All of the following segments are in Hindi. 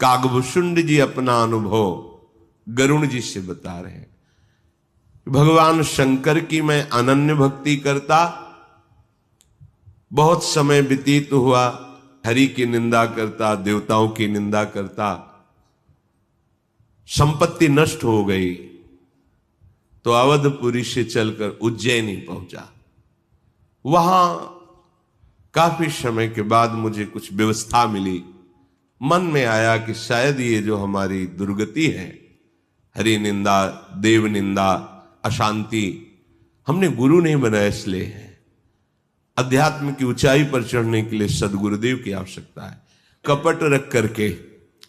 कागभूषुंड जी अपना अनुभव गरुण जी से बता रहे हैं। भगवान शंकर की मैं अनन्य भक्ति करता, बहुत समय व्यतीत हुआ, हरि की निंदा करता, देवताओं की निंदा करता, संपत्ति नष्ट हो गई तो अवधपुरी से चलकर उज्जैनी पहुंचा। वहां काफी समय के बाद मुझे कुछ व्यवस्था मिली। मन में आया कि शायद ये जो हमारी दुर्गति है, हरि निंदा, देव निंदा, अशांति, हमने गुरु नहीं बनाया इसलिए है। अध्यात्म की ऊंचाई पर चढ़ने के लिए सदगुरुदेव की आवश्यकता है। कपट रख करके,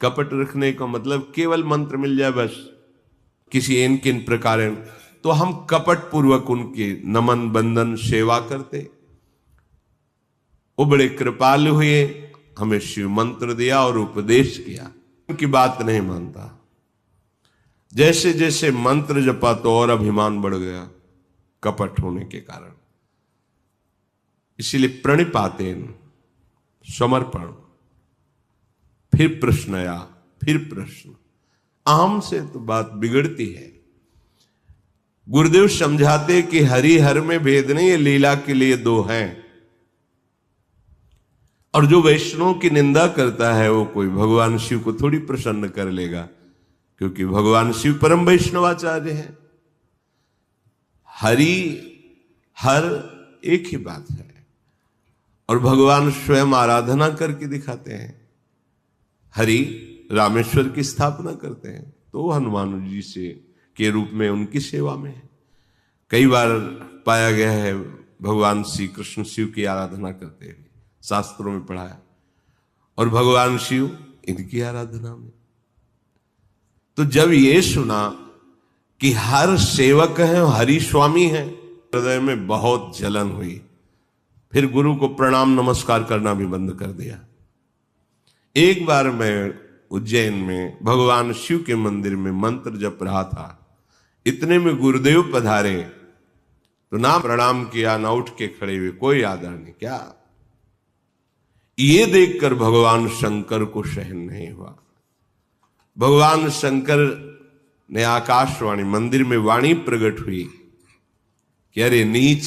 कपट रखने का मतलब केवल मंत्र मिल जाए बस, किसी इन किन प्रकार, तो हम कपट पूर्वक उनके नमन बंदन सेवा करते। वो बड़े कृपालु हुए, हमें शिव मंत्र दिया और उपदेश किया। उनकी बात नहीं मानता। जैसे जैसे मंत्र जपा तो और अभिमान बढ़ गया कपट होने के कारण। इसीलिए प्रणिपातेन, समर्पण, फिर प्रश्न आया, फिर प्रश्न। अहम से तो बात बिगड़ती है। गुरुदेव समझाते कि हरि हर में भेद नहीं, ये लीला के लिए दो हैं। और जो वैष्णव की निंदा करता है वो कोई भगवान शिव को थोड़ी प्रसन्न कर लेगा, क्योंकि भगवान शिव परम वैष्णवाचार्य हैं। हरि हर एक ही बात है, और भगवान स्वयं आराधना करके दिखाते हैं। हरि रामेश्वर की स्थापना करते हैं तो हनुमान जी से के रूप में उनकी सेवा में है। कई बार पाया गया है भगवान श्री कृष्ण शिव की आराधना करते हुए, शास्त्रों में पढ़ाया, और भगवान शिव इनकी आराधना में। तो जब ये सुना कि हर सेवक है, हरि स्वामी है, हृदय में बहुत जलन हुई। फिर गुरु को प्रणाम नमस्कार करना भी बंद कर दिया। एक बार मैं उज्जैन में भगवान शिव के मंदिर में मंत्र जप रहा था, इतने में गुरुदेव पधारे, तो ना प्रणाम किया ना उठ के खड़े हुए, कोई आदर नहीं। क्या ये देखकर भगवान शंकर को सहन नहीं हुआ। भगवान शंकर ने आकाशवाणी, मंदिर में वाणी प्रकट हुई कि अरे नीच,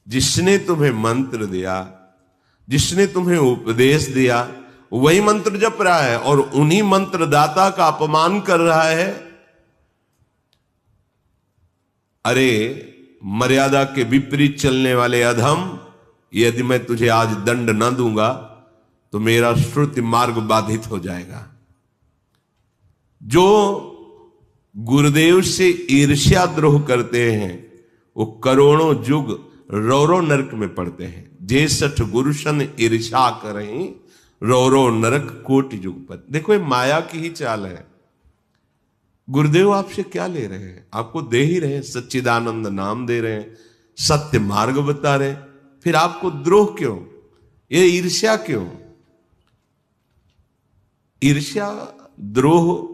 जिसने तुम्हें मंत्र दिया, जिसने तुम्हें उपदेश दिया, वही मंत्र जप रहा है और उन्हीं मंत्रदाता का अपमान कर रहा है। अरे मर्यादा के विपरीत चलने वाले अधम, यदि मैं तुझे आज दंड न दूंगा तो मेरा श्रुति मार्ग बाधित हो जाएगा। जो गुरुदेव से ईर्ष्या द्रोह करते हैं वो करोड़ों युग रौरो नरक में पड़ते हैं। जे सठ गुरुशन ईर्ष्या करें, रौरो नरक कोटि युग पर। देखो ये माया की ही चाल है। गुरुदेव आपसे क्या ले रहे हैं? आपको दे ही रहे हैं, सच्चिदानंद नाम दे रहे हैं, सत्य मार्ग बता रहे हैं, फिर आपको द्रोह क्यों? ये ईर्ष्या क्यों? ईर्ष्या द्रोह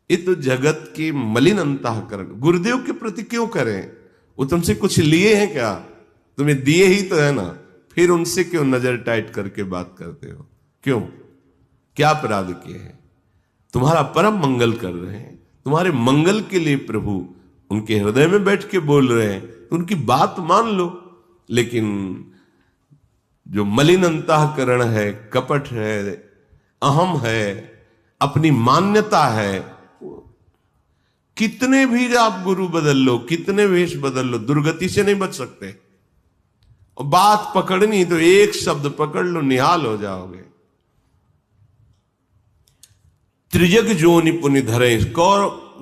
ये तो जगत की मलिन अंतःकरण। गुरुदेव के प्रति क्यों करें? वो तुमसे कुछ लिए हैं क्या? तुम्हें दिए ही तो है ना, फिर उनसे क्यों नजर टाइट करके बात करते हो? क्यों? क्या अपराध किए हैं? तुम्हारा परम मंगल कर रहे हैं, तुम्हारे मंगल के लिए प्रभु उनके हृदय में बैठ के बोल रहे हैं, तो उनकी बात मान लो। लेकिन जो मलिन अंतःकरण है, कपट है, अहम है, अपनी मान्यता है, कितने भी आप गुरु बदल लो, कितने वेश बदल लो, दुर्गति से नहीं बच सकते। और बात पकड़नी तो एक शब्द पकड़ लो, निहाल हो जाओगे। त्रिजग जोनि पुनि धरे,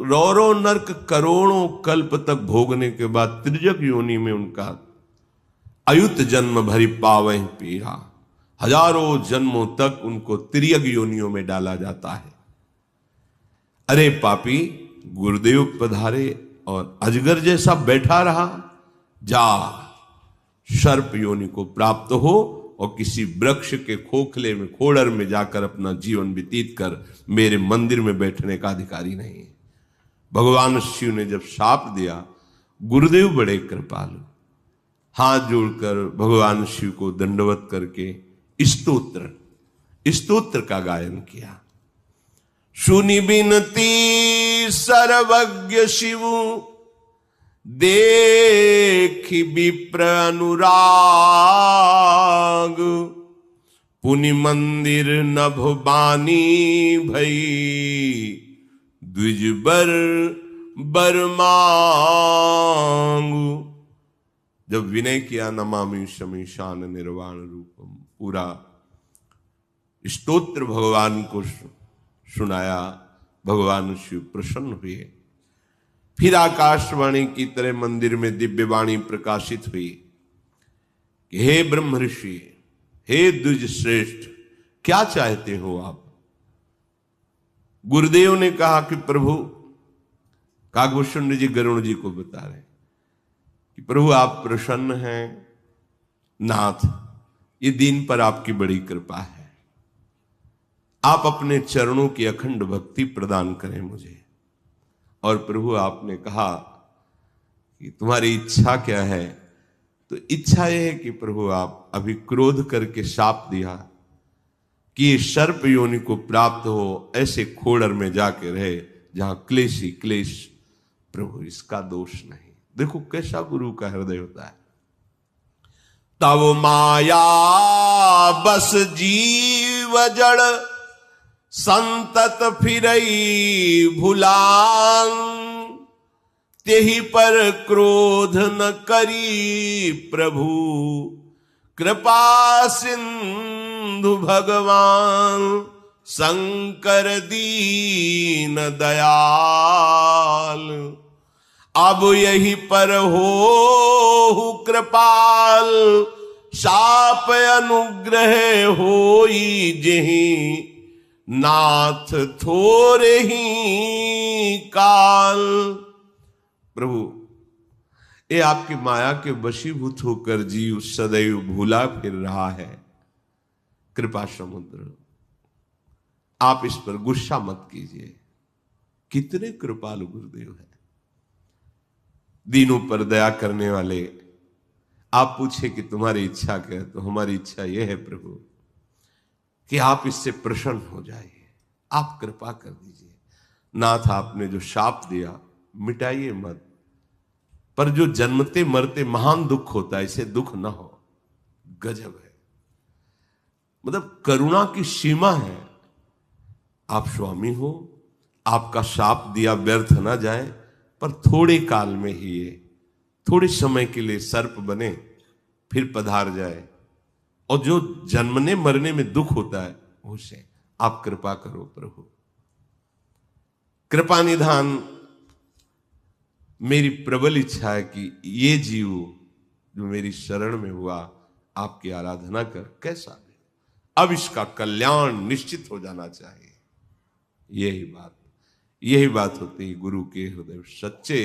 रौरो नरक करोड़ों कल्प तक भोगने के बाद त्रिजग योनि में उनका अयुत जन्म भरी पावे पीड़ा, हजारों जन्मों तक उनको त्रियग योनियों में डाला जाता है। अरे पापी, गुरुदेव पधारे और अजगर जैसा बैठा रहा, जा सर्प योनि को प्राप्त हो और किसी वृक्ष के खोखले में, खोड़र में जाकर अपना जीवन व्यतीत कर, मेरे मंदिर में बैठने का अधिकारी नहीं है। भगवान शिव ने जब शाप दिया, गुरुदेव बड़े कृपालु, हाथ जोड़कर भगवान शिव को दंडवत करके स्तोत्र स्तोत्र का गायन किया। सुनि बिनती सर्वज्ञ शिव, देखि विप्र अनुराग, पुनि मंदिर नभ बानी भई, द्विज बर मांगु। जब विनय किया नमामि शमीशान निर्वाण रूपम, पूरा स्तोत्र भगवान को सुनाया, भगवान शिव प्रसन्न हुए। फिर आकाशवाणी की तरह मंदिर में दिव्य वाणी प्रकाशित हुई कि हे ब्रह्म ऋषि, हे द्विज श्रेष्ठ, क्या चाहते हो आप? गुरुदेव ने कहा कि प्रभु, काकभूषण जी गरुण जी को बता रहे कि प्रभु आप प्रसन्न हैं नाथ, ये दिन पर आपकी बड़ी कृपा है, आप अपने चरणों की अखंड भक्ति प्रदान करें मुझे। और प्रभु आपने कहा कि तुम्हारी इच्छा क्या है? तो इच्छा यह है कि प्रभु आप अभी क्रोध करके शाप दिया कि ये सर्प योनि को प्राप्त हो, ऐसे खोड़र में जाके रहे जहां क्लेश ही क्लेश। प्रभु इसका दोष नहीं। देखो कैसा गुरु का हृदय होता है। तब माया बस जीव जड़, संतत फिरई भुलान, तेहि पर क्रोध न करी प्रभु, कृपा सिंधु भगवान, शंकर दीन दयाल। अब यही पर हो कृपाल, शाप अनुग्रह होई जेहि, नाथ थोरे ही काल। प्रभु ये आपकी माया के वशीभूत होकर जीव सदैव भूला फिर रहा है। कृपा समुद्र, आप इस पर गुस्सा मत कीजिए। कितने कृपालु गुरुदेव है, दीनों पर दया करने वाले। आप पूछे कि तुम्हारी इच्छा क्या है, तो हमारी इच्छा यह है प्रभु कि आप इससे प्रसन्न हो जाइए, आप कृपा कर दीजिए। नाथ आपने जो शाप दिया मिटाइए मत, पर जो जन्मते मरते महान दुख होता है, इसे दुख ना हो। गजब है, मतलब करुणा की सीमा है। आप स्वामी हो, आपका शाप दिया व्यर्थ ना जाए, पर थोड़े काल में ही ये थोड़े समय के लिए सर्प बने फिर पधार जाए, और जो जन्मने मरने में दुख होता है उसे आप कृपा करो प्रभु। कृपा निधान, मेरी प्रबल इच्छा है कि ये जीव जो मेरी शरण में हुआ आपकी आराधना कर कैसा भी, अब इसका कल्याण निश्चित हो जाना चाहिए। यही बात होती है गुरु के हृदय। सच्चे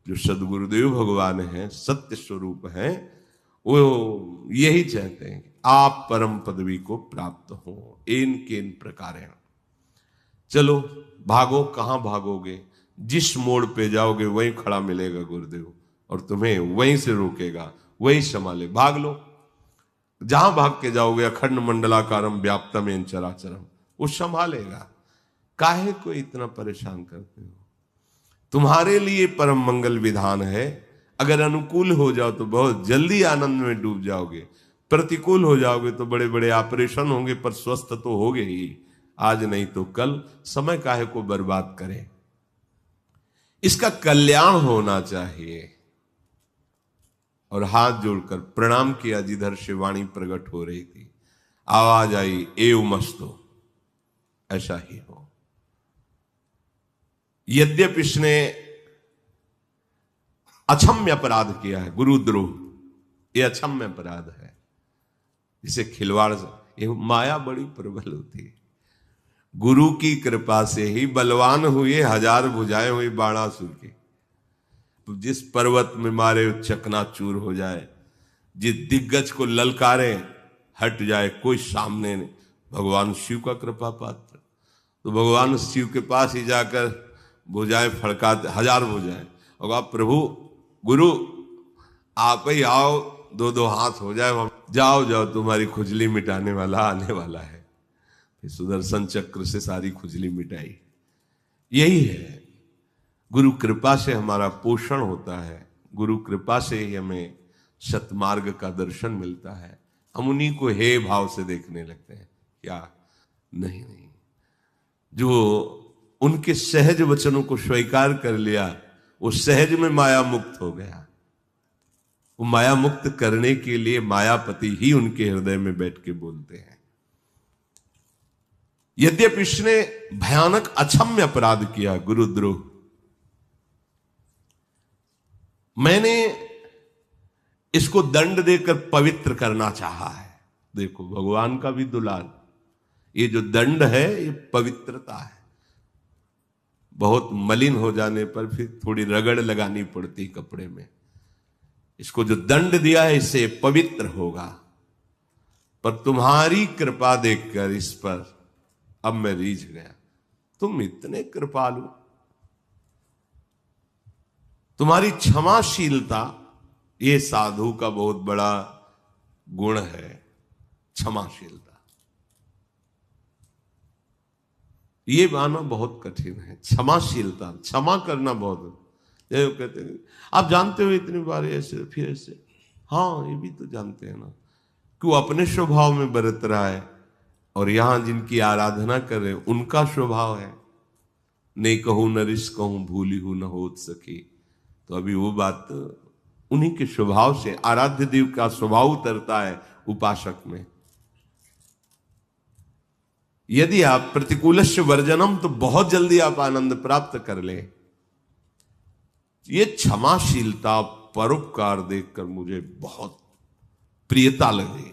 जो सदगुरुदेव भगवान हैं, सत्य स्वरूप हैं, वो यही चाहते हैं कि आप परम पदवी को प्राप्त हो इनके इन प्रकार। चलो भागो, कहां भागोगे? जिस मोड़ पे जाओगे वहीं खड़ा मिलेगा गुरुदेव, और तुम्हें वहीं से रोकेगा, वहीं संभाले। भाग लो, जहां भाग के जाओगे अखंड मंडलाकारम व्याप्तम चराचरम, वो संभालेगा। काहे को इतना परेशान करते हो? तुम्हारे लिए परम मंगल विधान है। अगर अनुकूल हो जाओ तो बहुत जल्दी आनंद में डूब जाओगे, प्रतिकूल हो जाओगे तो बड़े बड़े ऑपरेशन होंगे, पर स्वस्थ तो होगे ही, आज नहीं तो कल। समय काहे को बर्बाद करें? इसका कल्याण होना चाहिए। और हाथ जोड़कर प्रणाम किया जिधर से वाणी प्रकट हो रही थी। आवाज आई, एव मस्तो, ऐसा ही हो। यद्यपि इसने अक्षम्य अपराध किया है, गुरुद्रोह, ये अक्षम्य अपराध है। इसे खिलवाड़, ये माया बड़ी प्रबल होती है। गुरु की कृपा से ही बलवान हुए, 1000 भुजाएं हुई बाणासुर की। जिस पर्वत में मारे चकनाचूर हो जाए, जिस दिग्गज को ललकारे हट जाए, कोई सामने नहीं। भगवान शिव का कृपा पात्र, तो भगवान शिव के पास ही जाकर भुजाएं फड़काते, 1000 भुजाएं। और आप प्रभु गुरु आप ही आओ, 2-2 हाथ हो जाए, जाओ जाओ, तुम्हारी खुजली मिटाने वाला आने वाला है। कि सुदर्शन चक्र से सारी खुजली मिटाई। यही है, गुरु कृपा से हमारा पोषण होता है, गुरु कृपा से ही हमें सतमार्ग का दर्शन मिलता है। हम उन्हीं को हे भाव से देखने लगते हैं। क्या नहीं, जो उनके सहज वचनों को स्वीकार कर लिया वो सहज में माया मुक्त हो गया। वो माया मुक्त करने के लिए मायापति ही उनके हृदय में बैठ के बोलते हैं। यद्यपि इसने भयानक अक्षम्य अपराध किया, गुरुद्रोह, मैंने इसको दंड देकर पवित्र करना चाहा है। देखो भगवान का भी दुलार, ये जो दंड है ये पवित्रता है। बहुत मलिन हो जाने पर फिर थोड़ी रगड़ लगानी पड़ती कपड़े में। इसको जो दंड दिया है इससे पवित्र होगा। पर तुम्हारी कृपा देखकर इस पर अब मैं रीझ गया। तुम इतने कृपालु, तुम्हारी क्षमाशीलता, ये साधु का बहुत बड़ा गुण है, क्षमाशीलता। ये माना बहुत कठिन है, क्षमाशीलता, क्षमा करना बहुत। जैसे कहते हैं आप जानते हो इतनी बार ऐसे फिर ऐसे, हाँ ये भी तो जानते हैं ना कि वो अपने स्वभाव में बरत रहा है और यहां जिनकी आराधना कर रहे हैं उनका स्वभाव है। नहीं कहूं न रिस कहूं भूली हूं न होत सकी। तो अभी वो बात उन्हीं के स्वभाव से, आराध्य देव का स्वभाव उतरता है उपासक में। यदि आप प्रतिकूलस्य वर्जनम, तो बहुत जल्दी आप आनंद प्राप्त कर लें। ये क्षमाशीलता, परोपकार देखकर मुझे बहुत प्रियता लगी।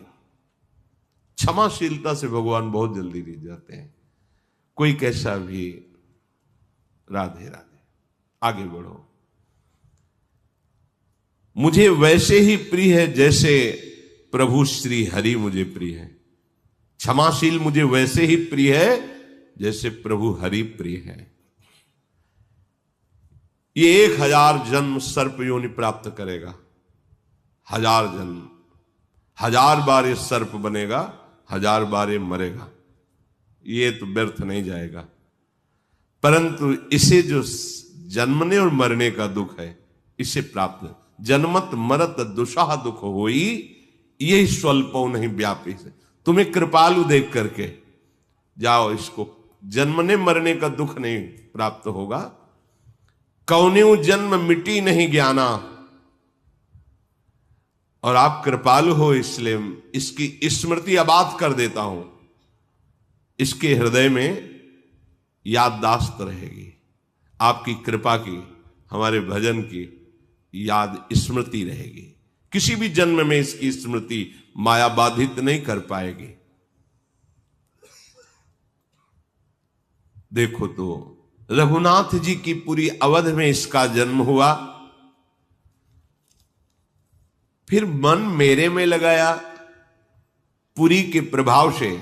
क्षमाशीलता से भगवान बहुत जल्दी रिझ जाते हैं। कोई कैसा भी, राधे राधे, आगे बढ़ो। मुझे वैसे ही प्रिय है जैसे प्रभु श्री हरि मुझे प्रिय है। क्षमाशील मुझे वैसे ही प्रिय है जैसे प्रभु हरि प्रिय है। ये 1000 जन्म सर्प योनि प्राप्त करेगा, 1000 जन्म, 1000 बार ये सर्प बनेगा, 1000 बार ये मरेगा, ये तो व्यर्थ नहीं जाएगा। परंतु इसे जो जन्मने और मरने का दुख है इसे प्राप्त, जन्मत मरत दुषाह दुख होई, यही स्वल्पो नहीं व्यापी से। तुम्हें कृपालु देख करके जाओ, इसको जन्मने मरने का दुख नहीं प्राप्त होगा। कौन्यू जन्म मिटी नहीं ज्ञाना, और आप कृपालु हो इसलिए इसकी स्मृति आबाद कर देता हूं। इसके हृदय में याददाश्त रहेगी, आपकी कृपा की, हमारे भजन की याद स्मृति रहेगी। किसी भी जन्म में इसकी स्मृति माया बाधित नहीं कर पाएगी। देखो तो रघुनाथ जी की पूरी अवध में इसका जन्म हुआ, फिर मन मेरे में लगाया, पुरी के प्रभाव से,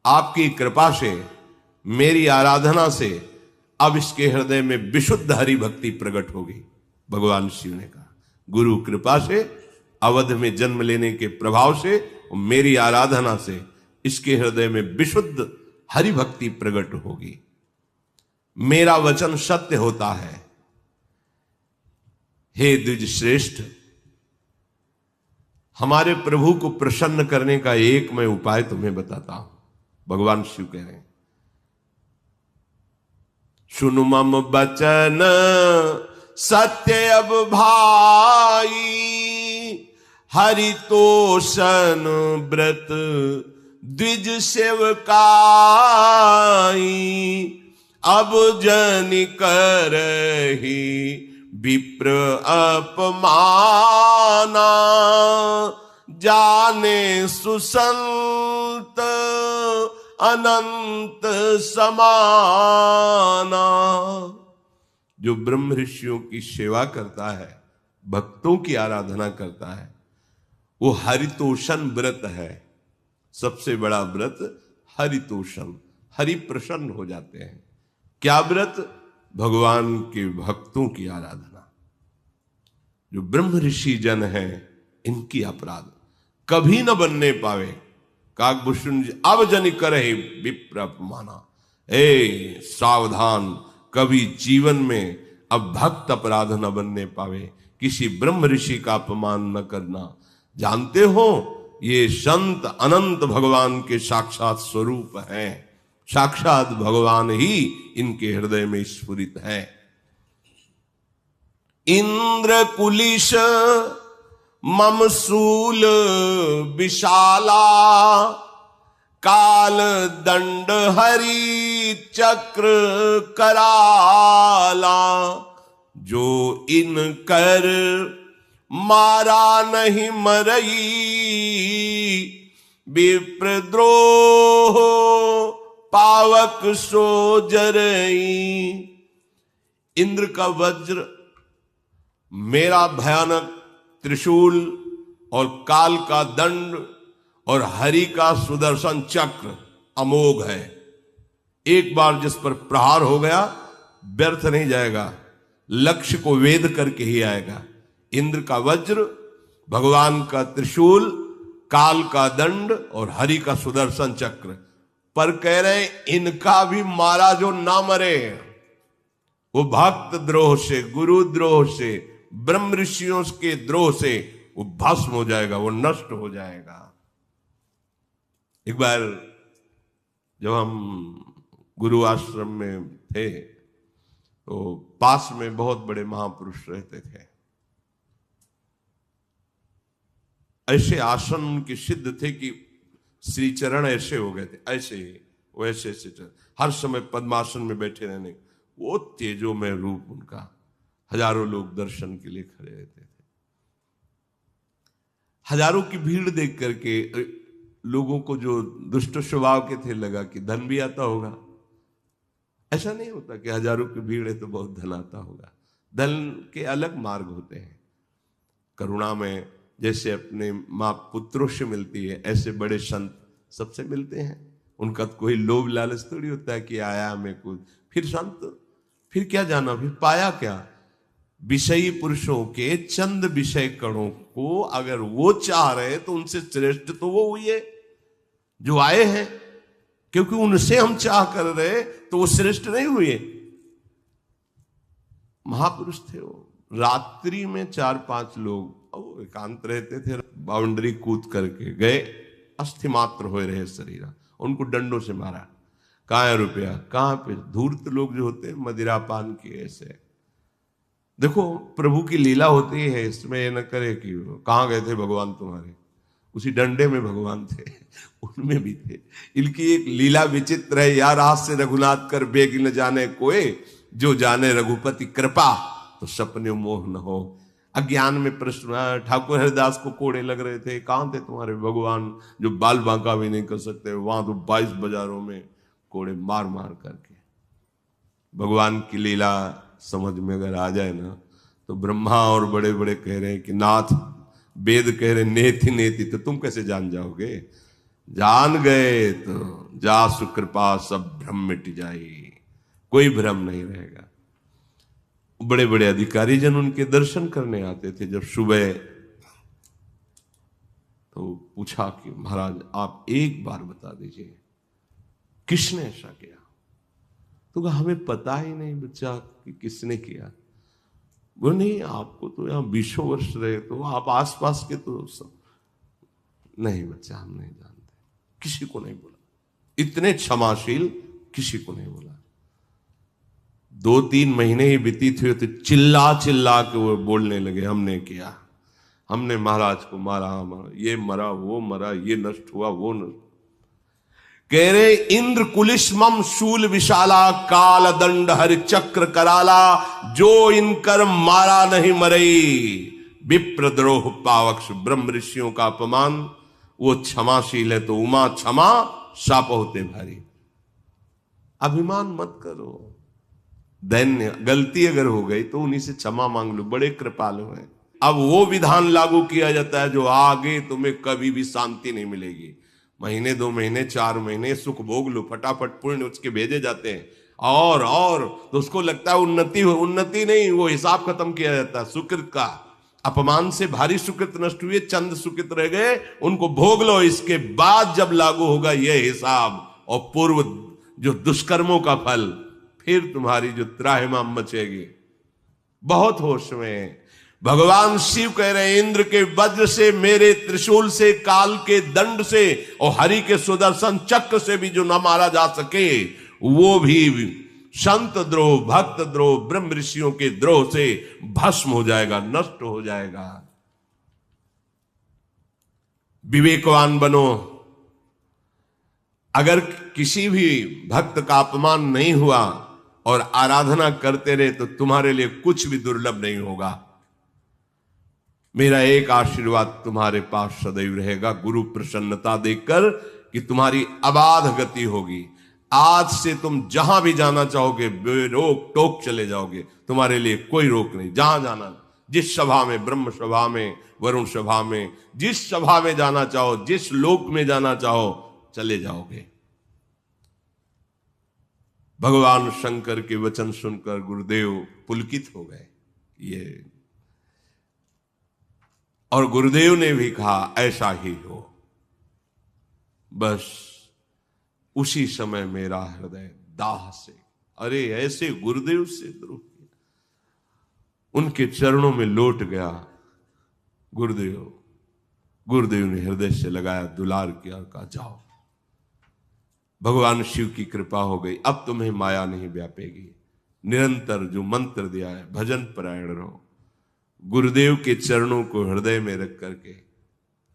आपकी कृपा से, मेरी आराधना से अब इसके हृदय में विशुद्ध हरि भक्ति प्रकट होगी। भगवान शिव ने कहा गुरु कृपा से, अवध में जन्म लेने के प्रभाव से, मेरी आराधना से इसके हृदय में विशुद्ध हरि भक्ति प्रकट होगी। मेरा वचन सत्य होता है। हे द्विज श्रेष्ठ, हमारे प्रभु को प्रसन्न करने का एक मैं उपाय तुम्हें बताता हूं। भगवान शिव कह रहे हैं, सुनु मम बचन सत्य अब भाई, हरितोषण व्रत द्विज सेवकाई, अब जन करहि विप्र अपमाना, जाने सुसंत अनंत समाना। जो ब्रह्म ऋषियों की सेवा करता है, भक्तों की आराधना करता है, वो हरितोषण व्रत है। सबसे बड़ा व्रत हरितोषण, हरि प्रसन्न हो जाते हैं। क्या व्रत? भगवान के भक्तों की आराधना। जो ब्रह्म ऋषि जन हैं, इनकी अपराध कभी न बनने पावे, काकभूषण जी अब जनि करहि विप्र अपमाना। ए सावधान, कभी जीवन में अब भक्त अपराध न बनने पावे, किसी ब्रह्म ऋषि का अपमान न करना। जानते हो ये संत अनंत भगवान के साक्षात स्वरूप हैं, साक्षात भगवान ही इनके हृदय में स्फुरित है। इंद्र कुलिश मम शूल विशाला, काल दंड हरि चक्र कराला। जो इन कर मारा नहीं मरई, विप्रद्रोह पावक सो जरई। इंद्र का वज्र, मेरा भयानक त्रिशूल और काल का दंड और हरि का सुदर्शन चक्र अमोघ है। एक बार जिस पर प्रहार हो गया व्यर्थ नहीं जाएगा, लक्ष्य को वेध करके ही आएगा। इंद्र का वज्र, भगवान का त्रिशूल, काल का दंड और हरि का सुदर्शन चक्र। पर कह रहे इनका भी मारा जो ना मरे, वो भक्त द्रोह से, गुरु द्रोह से, ब्रह्म ऋषियों के द्रोह से वो भस्म हो जाएगा, वो नष्ट हो जाएगा। एक बार जब हम गुरु आश्रम में थे तो पास में बहुत बड़े महापुरुष रहते थे। ऐसे आसन उनके सिद्ध थे कि श्री चरण ऐसे हो गए थे, ऐसे ही वैसे ऐसे चरण, हर समय पद्मासन में बैठे रहने, वो तेजोमय रूप उनका। हजारों लोग दर्शन के लिए खड़े रहते थे। हजारों की भीड़ देख करके लोगों को जो दुष्ट स्वभाव के थे लगा कि धन भी आता होगा। ऐसा नहीं होता कि हजारों की भीड़ है तो बहुत धन आता होगा। धन के अलग मार्ग होते हैं। करुणा में जैसे अपने माँ पुत्रों से मिलती है, ऐसे बड़े संत सबसे मिलते हैं। उनका कोई लोभ लालच थोड़ी होता है कि आया हमें कुछ, फिर संत, फिर क्या जाना, फिर पाया क्या। विषयी पुरुषों के चंद विषय कणों को अगर वो चाह रहे तो उनसे श्रेष्ठ तो वो हुई है जो आए हैं, क्योंकि उनसे हम चाह कर रहे तो वो श्रेष्ठ नहीं हुए। महापुरुष थे वो। रात्रि में 4-5 लोग एकांत रहते थे, बाउंड्री कूद करके गए, अस्थि मात्र हो रहे शरीर, उनको डंडों से मारा। कहाँ है रुपया, कहाँ पे। धूर्त लोग जो होते हैं मदिरा पान के ऐसे। देखो प्रभु की लीला होती है, इसमें ये न करे कि कहाँ गए थे भगवान तुम्हारे, उसी डंडे में भगवान थे, उनमें भी थे। इनकी एक लीला विचित्र है। यार हाथ से रघुनाथ कर बेग न जाने कोई, जो जाने रघुपति कृपा तो सपने मोह न हो। अज्ञान में प्रश्न, ठाकुर हरिदास को कोड़े लग रहे थे, कहाँ थे तुम्हारे भगवान जो बाल बांका भी नहीं कर सकते, वहां तो 22 बाजारों में कोड़े मार मार करके। भगवान की लीला समझ में अगर आ जाए ना तो ब्रह्मा और बड़े बड़े कह रहे हैं कि नाथ, वेद कह रहे नेति नेति, तो तुम कैसे जान जाओगे। जान गए तो जा सुकृपा सब भ्रम मिट जाए, कोई भ्रम नहीं रहेगा। बड़े बड़े अधिकारी जन उनके दर्शन करने आते थे। जब सुबह तो पूछा कि महाराज आप एक बार बता दीजिए किसने ऐसा किया। तो कहा हमें पता ही नहीं बच्चा कि किसने किया। वो नहीं, आपको तो यहाँ 20 वर्ष रहे, तो आप आसपास के तो सब नहीं बच्चा, हम नहीं जानते, किसी को नहीं बोला। इतने क्षमाशील, किसी को नहीं बोला। 2-3 महीने ही व्यतीत हुए तो चिल्ला चिल्ला के वो बोलने लगे हमने किया, हमने महाराज को मारा, ये मरा, वो मरा, ये नष्ट हुआ, वो नष्ट। कह रहे इंद्र कुलिश मम शूल विशाला, काल दंड हरि चक्र कराला। जो इनकर मारा नहीं मरई, विप्रद्रोह पावक ब्रह्म ऋषियों का अपमान। वो क्षमाशील है तो उमा क्षमा शाप होते भारी। अभिमान मत करो। दैन्य गलती अगर हो गई तो उन्हीं से क्षमा मांग लो, बड़े कृपालु हैं। अब वो विधान लागू किया जाता है जो आगे तुम्हें कभी भी शांति नहीं मिलेगी। महीने 2 महीने 4 महीने सुख भोग लो, फटाफट पुण्य उसके भेजे जाते हैं और तो उसको लगता है उन्नति हो। उन्नति नहीं, वो हिसाब खत्म किया जाता है सुकृत का। अपमान से भारी सुकृत नष्ट हुए, चंद सुकृत रह गए, उनको भोग लो। इसके बाद जब लागू होगा यह हिसाब और पूर्व जो दुष्कर्मों का फल, फिर तुम्हारी जो त्राहिमाम मचेगी। बहुत होश में भगवान शिव कह रहे हैं, इंद्र के वज्र से, मेरे त्रिशूल से, काल के दंड से और हरि के सुदर्शन चक्र से भी जो न मारा जा सके, वो भी संत द्रोह, भक्त द्रोह, ब्रह्म ऋषियों के द्रोह से भस्म हो जाएगा, नष्ट हो जाएगा। विवेकवान बनो। अगर किसी भी भक्त का अपमान नहीं हुआ और आराधना करते रहे तो तुम्हारे लिए कुछ भी दुर्लभ नहीं होगा। मेरा एक आशीर्वाद तुम्हारे पास सदैव रहेगा, गुरु प्रसन्नता देकर कि तुम्हारी अबाध गति होगी। आज से तुम जहां भी जाना चाहोगे बेरोक टोक चले जाओगे, तुम्हारे लिए कोई रोक नहीं। जहां जाना, जिस सभा में, ब्रह्म सभा में, वरुण सभा में, जिस सभा में जाना चाहो, जिस लोक में जाना चाहो, चले जाओगे। भगवान शंकर के वचन सुनकर गुरुदेव पुलकित हो गए। ये और गुरुदेव ने भी कहा ऐसा ही हो। बस उसी समय मेरा हृदय दाह से, अरे ऐसे गुरुदेव से द्रोह किया, उनके चरणों में लौट गया। गुरुदेव ने हृदय से लगाया, दुलार किया, कहा जाओ, भगवान शिव की कृपा हो गई, अब तुम्हें माया नहीं व्यापेगी। निरंतर जो मंत्र दिया है, भजन परायण रहो, गुरुदेव के चरणों को हृदय में रख करके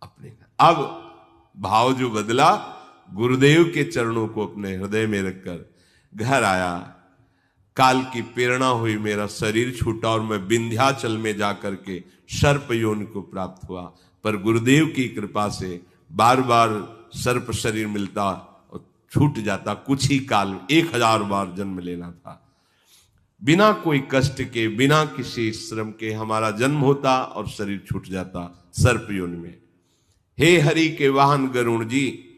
अपने, अब भाव जो बदला, गुरुदेव के चरणों को अपने हृदय में रखकर घर आया। काल की प्रेरणा हुई, मेरा शरीर छूटा और मैं विंध्याचल में जाकर के सर्प योनि को प्राप्त हुआ। पर गुरुदेव की कृपा से बार बार सर्प शरीर मिलता और छूट जाता। कुछ ही काल 1000 बार जन्म लेना था। बिना कोई कष्ट के, बिना किसी श्रम के हमारा जन्म होता और शरीर छूट जाता सर्प योनि में। हे हरि के वाहन गरुण जी,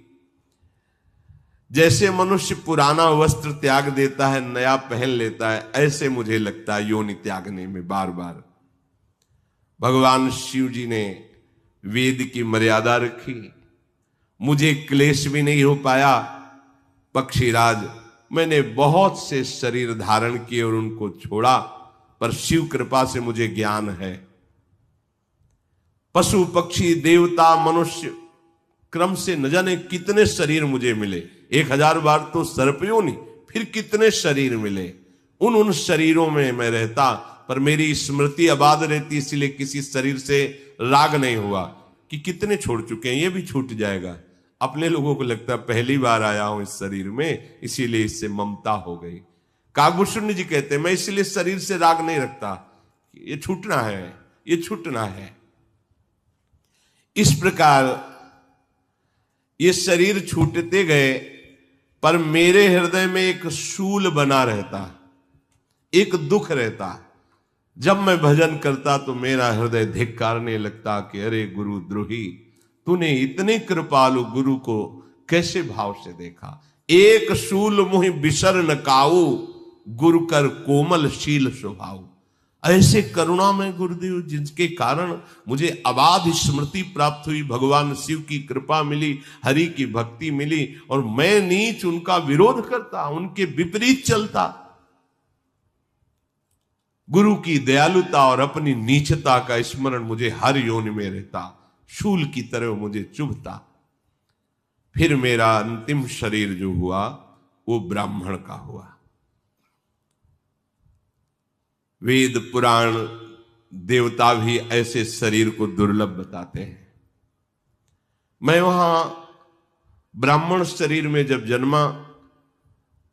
जैसे मनुष्य पुराना वस्त्र त्याग देता है, नया पहन लेता है, ऐसे मुझे लगता है योनि त्यागने में बार बार। भगवान शिव जी ने वेद की मर्यादा रखी, मुझे क्लेश भी नहीं हो पाया। पक्षीराज, मैंने बहुत से शरीर धारण किए और उनको छोड़ा, पर शिव कृपा से मुझे ज्ञान है। पशु पक्षी देवता मनुष्य क्रम से न जाने कितने शरीर मुझे मिले। 1000 बार तो सर्पयोनि, फिर कितने शरीर मिले। उन शरीरों में मैं रहता, पर मेरी स्मृति आबाद रहती, इसलिए किसी शरीर से राग नहीं हुआ कि कितने छोड़ चुके हैं, ये भी छूट जाएगा। अपने लोगों को लगता है पहली बार आया हूं इस शरीर में, इसीलिए इससे ममता हो गई। काकभूषण जी कहते हैं, मैं इसलिए शरीर से राग नहीं रखता, ये छूटना है, ये छूटना है। इस प्रकार ये शरीर छूटते गए, पर मेरे हृदय में एक शूल बना रहता, एक दुख रहता। जब मैं भजन करता तो मेरा हृदय धिक्कारने लगता कि अरे गुरुद्रोही, तूने इतने कृपालु गुरु को कैसे भाव से देखा। एक शूल मुहि बिसर न काऊ, गुरु कर कोमल शील स्वभाव। ऐसे करुणा में गुरुदेव, जिनके कारण मुझे अबाध स्मृति प्राप्त हुई, भगवान शिव की कृपा मिली, हरि की भक्ति मिली, और मैं नीच उनका विरोध करता, उनके विपरीत चलता। गुरु की दयालुता और अपनी नीचता का स्मरण मुझे हर योनि में रहता, शूल की तरह मुझे चुभता। फिर मेरा अंतिम शरीर जो हुआ वो ब्राह्मण का हुआ। वेद पुराण देवता भी ऐसे शरीर को दुर्लभ बताते हैं। मैं वहां ब्राह्मण शरीर में जब जन्मा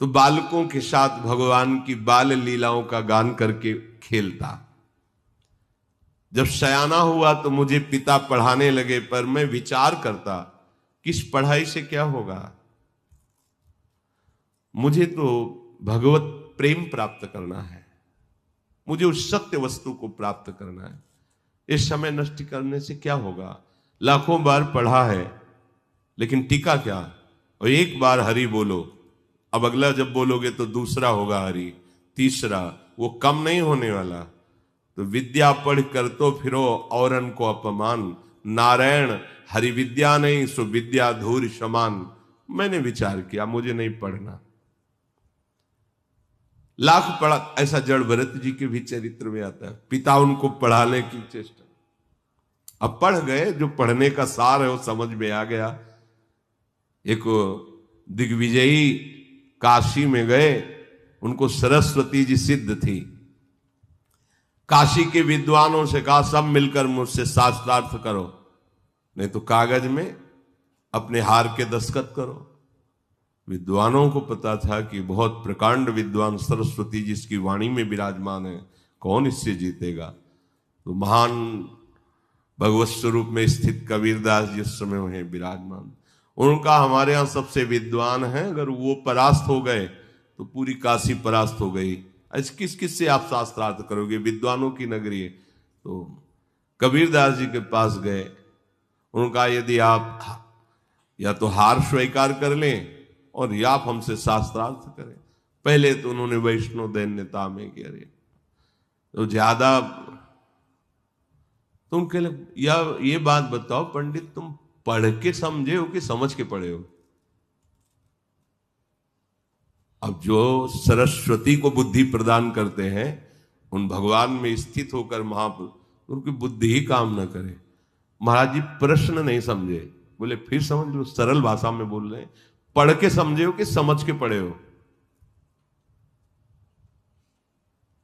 तो बालकों के साथ भगवान की बाल लीलाओं का गान करके खेलता। जब सयाना हुआ तो मुझे पिता पढ़ाने लगे, पर मैं विचार करता किस पढ़ाई से क्या होगा। मुझे तो भगवत प्रेम प्राप्त करना है, मुझे उस सत्य वस्तु को प्राप्त करना है। इस समय नष्ट करने से क्या होगा। लाखों बार पढ़ा है, लेकिन टीका क्या। और एक बार हरि बोलो, अब अगला जब बोलोगे तो दूसरा होगा हरि, तीसरा, वो कम नहीं होने वाला। तो विद्या पढ़ कर तो फिरो औरन को अपमान, नारायण हरि विद्या नहीं सो विद्या धूर समान। मैंने विचार किया मुझे नहीं पढ़ना, लाख पढ़ा। ऐसा जड़ भरत जी के भी चरित्र में आता है, पिता उनको पढ़ाने की चेष्टा, अब पढ़ गए, जो पढ़ने का सार है वो समझ में आ गया। एक दिग्विजयी काशी में गए, उनको सरस्वती जी सिद्ध थी। काशी के विद्वानों से कहा सब मिलकर मुझसे शास्त्रार्थ करो, नहीं तो कागज में अपने हार के दस्तखत करो। विद्वानों को पता था कि बहुत प्रकांड विद्वान सरस्वती जिसकी वाणी में विराजमान है, कौन इससे जीतेगा। तो महान भगवत स्वरूप में स्थित कबीरदास जी उस समय हुए विराजमान। उनका हमारे यहाँ सबसे विद्वान है, अगर वो परास्त हो गए तो पूरी काशी परास्त हो गई। ऐसे किस किस से आप शास्त्रार्थ करोगे, विद्वानों की नगरी है। तो कबीरदास जी के पास गए, उनका यदि आप या तो हार स्वीकार कर लें और या आप हमसे शास्त्रार्थ करें। पहले तो उन्होंने वैष्णव दैन्यता में किया, तो ज्यादा तुम कह या ये बात बताओ पंडित, तुम पढ़ के समझे हो कि समझ के पढ़े हो? अब जो सरस्वती को बुद्धि प्रदान करते हैं, उन भगवान में स्थित होकर महापुरुष, उनकी बुद्धि ही काम न करे। महाराज जी प्रश्न नहीं समझे, बोले फिर समझ लो, सरल भाषा में बोल रहे हैं, पढ़ के समझे हो कि समझ के पढ़े हो?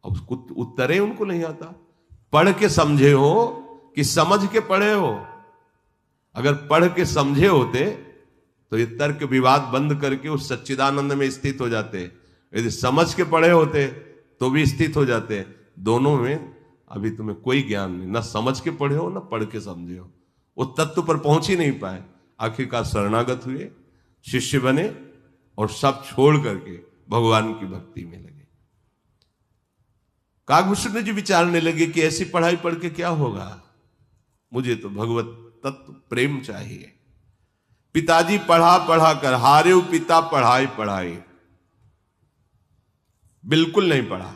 अब उसको उत्तर उनको नहीं आता। पढ़ के समझे हो कि समझ के पढ़े हो? अगर पढ़ के समझे होते तो ये तर्क विवाद बंद करके उस सच्चिदानंद में स्थित हो जाते। यदि समझ के पढ़े होते तो भी स्थित हो जाते। दोनों में अभी तुम्हें कोई ज्ञान नहीं, ना समझ के पढ़े हो ना पढ़ के समझे हो, वो तत्व पर पहुंच ही नहीं पाए। आखिरकार शरणागत हुए, शिष्य बने और सब छोड़ करके भगवान की भक्ति में लगे। काकभूषण जी विचारने लगे कि ऐसी पढ़ाई पढ़ के क्या होगा, मुझे तो भगवत तत्व प्रेम चाहिए। पिताजी पढ़ा पढ़ा कर हारे, पिता पढ़ाई पढ़ाई बिल्कुल नहीं पढ़ा।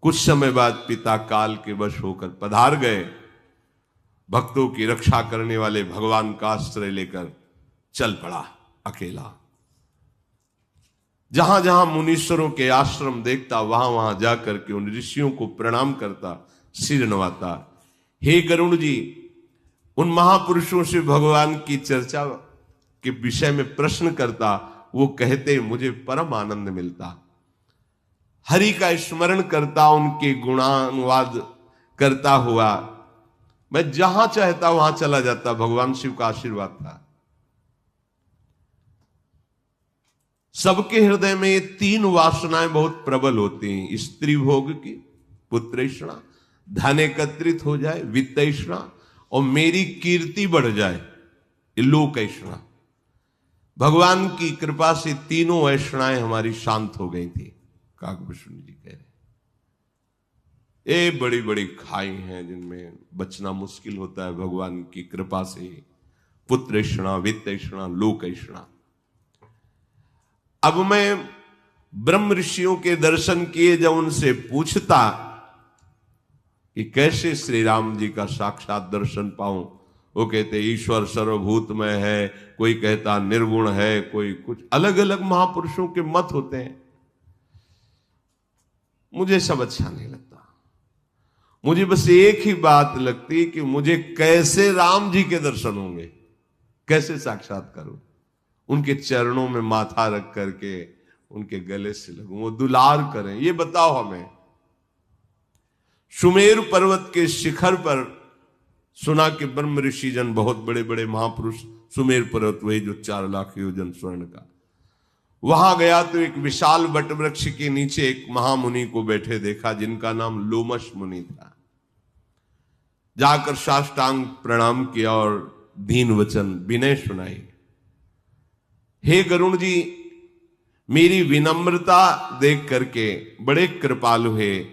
कुछ समय बाद पिता काल के वश होकर पधार गए। भक्तों की रक्षा करने वाले भगवान का आश्रय लेकर चल पड़ा अकेला। जहां जहां मुनीश्वरों के आश्रम देखता, वहां वहां जाकर के उन ऋषियों को प्रणाम करता, सिर नवाता। हे गरुण जी, उन महापुरुषों से भगवान की चर्चा के विषय में प्रश्न करता, वो कहते मुझे परम आनंद मिलता। हरि का स्मरण करता, उनके गुणानुवाद करता हुआ मैं जहां चाहता वहां चला जाता। भगवान शिव का आशीर्वाद था। सबके हृदय में ये तीन वासनाएं बहुत प्रबल होती हैं, स्त्री भोग की, पुत्रेषणा, धन एकत्रित हो जाए, वित्तेषणा, और मेरी कीर्ति बढ़ जाए, लोकेषणा। भगवान की कृपा से तीनों ऐषणाएं हमारी शांत हो गई थी। काकभूषण जी कह रहे ये बड़ी बड़ी खाई हैं जिनमें बचना मुश्किल होता है भगवान की कृपा से। पुत्रेषणा, वित्तेषणा, लोकेषणा। अब मैं ब्रह्म ऋषियों के दर्शन किए, जब उनसे पूछता कि कैसे श्री राम जी का साक्षात दर्शन पाऊं, वो कहते ईश्वर सर्वभूतमय है, कोई कहता निर्गुण है, कोई कुछ। अलग अलग महापुरुषों के मत होते हैं। मुझे सब अच्छा नहीं लगता। मुझे बस एक ही बात लगती कि मुझे कैसे राम जी के दर्शन होंगे, कैसे साक्षात करूं, उनके चरणों में माथा रख करके उनके गले से लगूं, वो दुलार करें, ये बताओ हमें। सुमेरु पर्वत के शिखर पर सुना कि ब्रह्म ऋषि जन, बहुत बड़े बड़े महापुरुष, सुमेरु पर्वत वही जो 4 लाख योजन स्वर्ण का। वहां गया तो एक विशाल वट वृक्ष के नीचे एक महामुनि को बैठे देखा, जिनका नाम लोमश मुनि था। जाकर साष्टांग प्रणाम किया और दीन वचन विनय सुनाई। हे गरुण जी, मेरी विनम्रता देख करके बड़े कृपालु हुए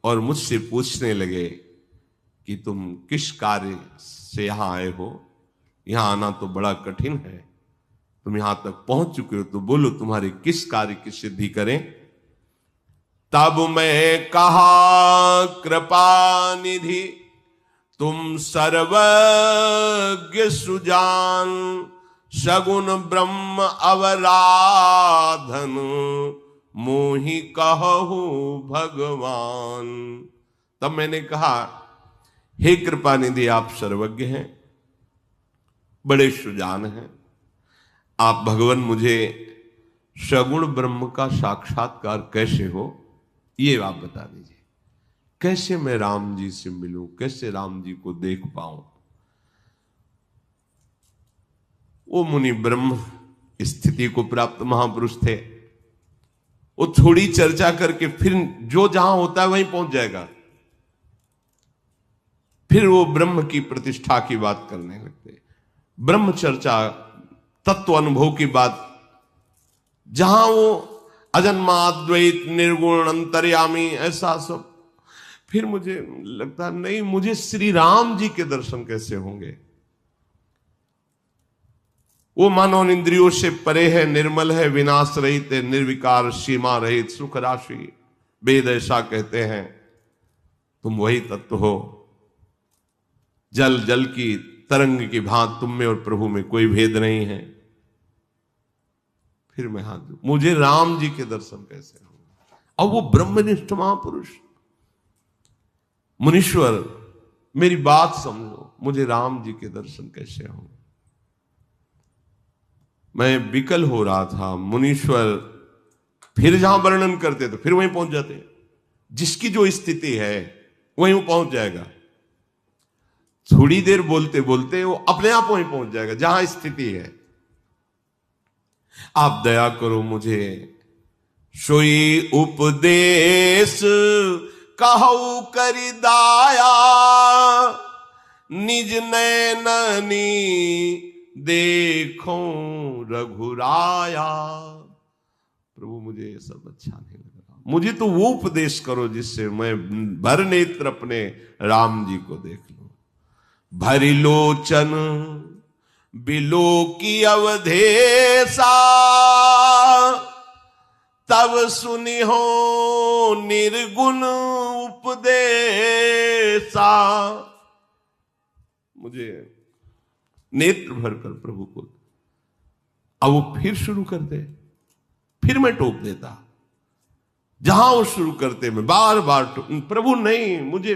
और मुझसे पूछने लगे कि तुम किस कार्य से यहां आए हो। यहां आना तो बड़ा कठिन है, तुम यहां तक पहुंच चुके हो, तो बोलो तुम्हारे किस कार्य की सिद्धि करें। तब मैं कहा कृपा निधि तुम सर्वज्ञ सुजान, सगुण ब्रह्म अवराधन मोहि कहु भगवान। तब मैंने कहा, हे कृपा निधि आप सर्वज्ञ हैं, बड़े सुजान हैं, आप भगवान मुझे सगुण ब्रह्म का साक्षात्कार कैसे हो ये आप बता दीजिए। कैसे मैं राम जी से मिलूं, कैसे राम जी को देख पाऊं। वो मुनि ब्रह्म स्थिति को प्राप्त महापुरुष थे। वो थोड़ी चर्चा करके फिर जो जहां होता है वहीं पहुंच जाएगा। फिर वो ब्रह्म की प्रतिष्ठा की बात करने लगते। ब्रह्म चर्चा, तत्व अनुभव की बात, जहां वो अजन्मा अद्वैत निर्गुण अंतर्यामी ऐसा सब, फिर मुझे लगता नहीं, मुझे श्री राम जी के दर्शन कैसे होंगे। वो मन और इंद्रियों से परे है, निर्मल है, विनाश रहित है, निर्विकार, सीमा रहित, सुख राशि। वेद ऐसा कहते हैं, तुम वही तत्व हो। जल जल की तरंग की भांति तुम में और प्रभु में कोई भेद नहीं है। फिर मैं हाथ दूं, मुझे राम जी के दर्शन कैसे होंगे। और वो ब्रह्मनिष्ठ महापुरुष मुनीश्वर, मेरी बात समझो, मुझे राम जी के दर्शन कैसे होंगे। मैं विकल हो रहा था। मुनीश्वर फिर जहां वर्णन करते तो फिर वहीं पहुंच जाते। जिसकी जो स्थिति है वहीं वो पहुंच जाएगा। थोड़ी देर बोलते बोलते वो अपने आप वहीं पहुंच जाएगा जहां स्थिति है। आप दया करो मुझे, सोई उपदेश कहु करि दाया, निज नैननी देखो रघुराया। प्रभु मुझे ये सब अच्छा नहीं लग रहा, मुझे तो वो उपदेश करो जिससे मैं भर नेत्र अपने राम जी को देख लूं। भरी लोचन बिलो की अवधेसा, तब सुनी हो निर्गुण उपदेशा। मुझे नेत्र भरकर प्रभु को, अब वो फिर शुरू कर दे, फिर मैं टोक देता। जहां वो शुरू करते मैं बार बार प्रभु नहीं, मुझे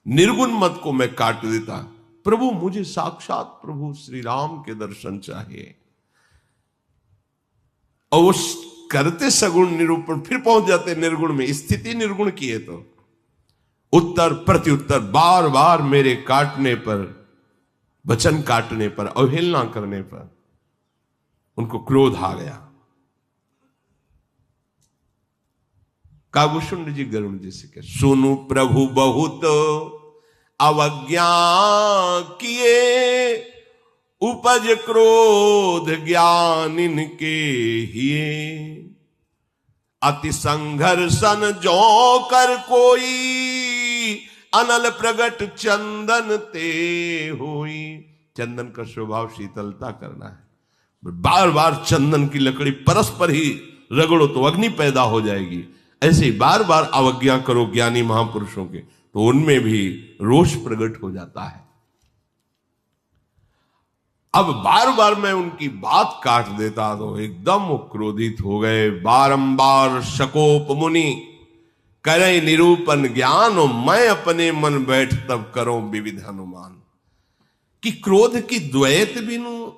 निर्गुण मत को मैं काट देता। प्रभु मुझे साक्षात प्रभु श्री राम के दर्शन चाहिए। और वो करते सगुण निरूपण, फिर पहुंच जाते निर्गुण में। स्थिति निर्गुण की है तो उत्तर प्रत्युत्तर बार बार मेरे काटने पर, वचन काटने पर, अवहेलना करने पर उनको क्रोध आ गया। काबुशुंड जी गरुण जी से कह, सुनु प्रभु बहुत अवज्ञा किए, उपज क्रोध ज्ञान इनके हिए। अति संघर्षण जो कर कोई, अनल प्रगट चंदन ते होई। चंदन का स्वभाव शीतलता करना है। बार बार चंदन की लकड़ी परस्पर ही रगड़ो तो अग्नि पैदा हो जाएगी। ऐसे ही बार बार अवज्ञा करो ज्ञानी महापुरुषों के, तो उनमें भी रोष प्रकट हो जाता है। अब बार बार मैं उनकी बात काट देता तो एकदम वो क्रोधित हो गए। बारंबार शकोप मुनि करे निरूपण ज्ञान, और मैं अपने मन बैठ तब करो विविध अनुमान। कि क्रोध की द्वैत बिनु,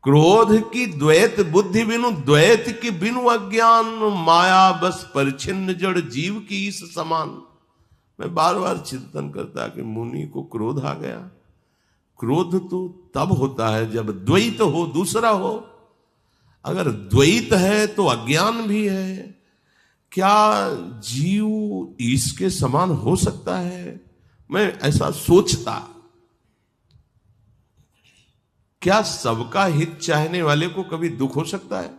क्रोध की द्वैत बुद्धि बिनु, द्वैत के बिनु अज्ञान, माया बस परिच्छिन्न जड़ जीव की इस समान। मैं बार बार चिंतन करता कि मुनि को क्रोध आ गया। क्रोध तो तब होता है जब द्वैत हो, दूसरा हो। अगर द्वैत है तो अज्ञान भी है। क्या जीव इसके समान हो सकता है? मैं ऐसा सोचता। क्या सबका हित चाहने वाले को कभी दुख हो सकता है?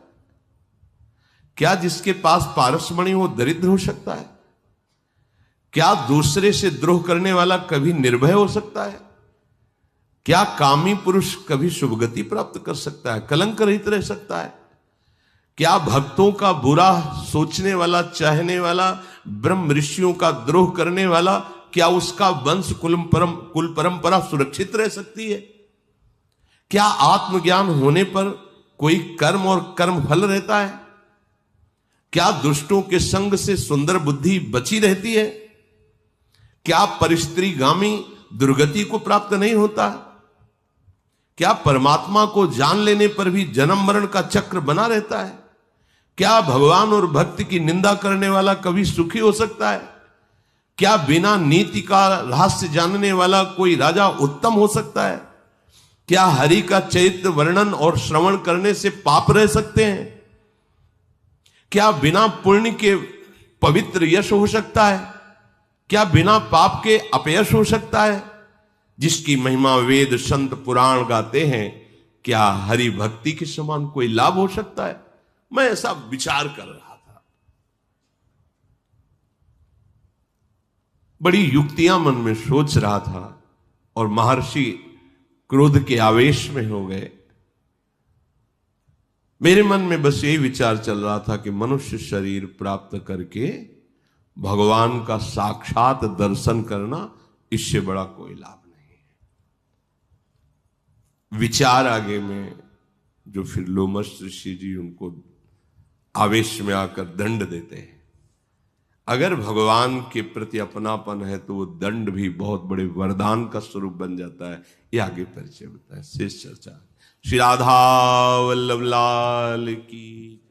क्या जिसके पास पारसमणि हो दरिद्र हो सकता है? क्या दूसरे से द्रोह करने वाला कभी निर्भय हो सकता है? क्या कामी पुरुष कभी शुभगति प्राप्त कर सकता है, कलंक रहित रह सकता है? क्या भक्तों का बुरा सोचने वाला, चाहने वाला, ब्रह्म ऋषियों का द्रोह करने वाला, क्या उसका वंश कुल परंपरा सुरक्षित रह सकती है? क्या आत्मज्ञान होने पर कोई कर्म और कर्म फल रहता है? क्या दुष्टों के संग से सुंदर बुद्धि बची रहती है? क्या परिस्त्रीगामी दुर्गति को प्राप्त नहीं होता? क्या परमात्मा को जान लेने पर भी जन्म मरण का चक्र बना रहता है? क्या भगवान और भक्ति की निंदा करने वाला कभी सुखी हो सकता है? क्या बिना नीति का रहस्य जानने वाला कोई राजा उत्तम हो सकता है? क्या हरि का चरित्र वर्णन और श्रवण करने से पाप रह सकते हैं? क्या बिना पुण्य के पवित्र यश हो सकता है? क्या बिना पाप के अपयश हो सकता है? जिसकी महिमा वेद संत पुराण गाते हैं, क्या हरि भक्ति के समान कोई लाभ हो सकता है? मैं ऐसा विचार कर रहा था, बड़ी युक्तियां मन में सोच रहा था, और महर्षि क्रोध के आवेश में हो गए। मेरे मन में बस यही विचार चल रहा था कि मनुष्य शरीर प्राप्त करके भगवान का साक्षात दर्शन करना, इससे बड़ा कोई लाभ नहीं है। विचार आगे में जो फिर लोमश ऋषि जी उनको आवेश में आकर दंड देते हैं। अगर भगवान के प्रति अपनापन है तो वो दंड भी बहुत बड़े वरदान का स्वरूप बन जाता है। ये आगे परिचय होता है। शेष चर्चा श्री राधा वल्लभ लाल की।